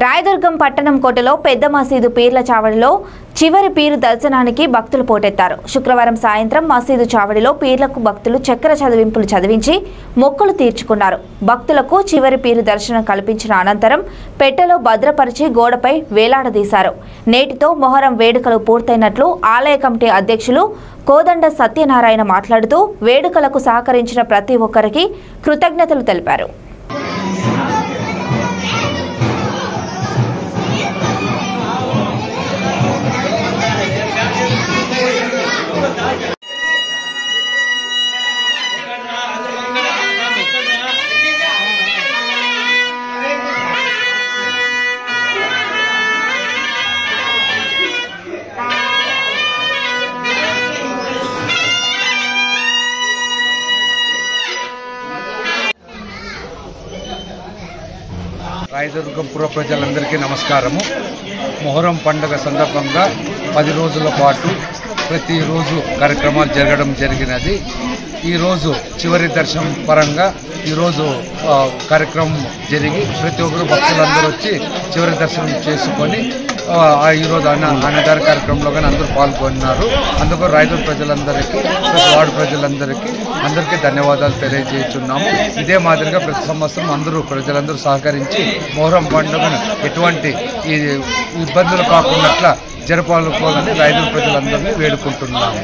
రాయదుర్గం పట్టణం కోటలో పెద్ద మసీదు పీర్ల చావడిలో చివరి పీరు దర్శనానికి భక్తులు పోటెత్తారు. శుక్రవారం సాయంత్రం మసీదు చావడిలో పీర్లకు భక్తులు చక్కెర చదివింపులు చదివించి మొక్కులు తీర్చుకున్నారు. భక్తులకు చివరి పీరు దర్శనం కల్పించిన అనంతరం పెట్టెలో భద్రపరిచి గోడపై వేలాడదీశారు. నేటితో మొహరం వేడుకలు పూర్తయినట్లు ఆలయ కమిటీ అధ్యక్షులు కోదండ సత్యనారాయణ మాట్లాడుతూ వేడుకలకు సహకరించిన ప్రతి ఒక్కరికి కృతజ్ఞతలు తెలిపారు. రాయదుర్గం పుర ప్రజలందరికీ నమస్కారము. మొహరం పండుగ సందర్భంగా 10 రోజుల పాటు ప్రతిరోజు కార్యక్రమాలు జరగడం జరిగినది. ఈరోజు చివరి దర్శనం పరంగా ఈరోజు కార్యక్రమం జరిగి ప్రతి ఒక్కరు భక్తులందరూ వచ్చి చివరి దర్శనం చేసుకొని ఈరోజు అన్నదాన కార్యక్రమంలో కానీ అందరూ పాల్గొన్నారు. అందుకు రాయదుర్గం ప్రజలందరికీ వార్డు ప్రజలందరికీ ధన్యవాదాలు తెలియజేస్తున్నాము. ఇదే మాదిరిగా ప్రతి సంవత్సరం ప్రజలందరూ సహకరించి మొహరం పండుగను ఎటువంటి ఇబ్బందులు కాకుండా జరపాలని రాయదుర్గం ప్రజలందరినీ వేడుకుంటున్నాము.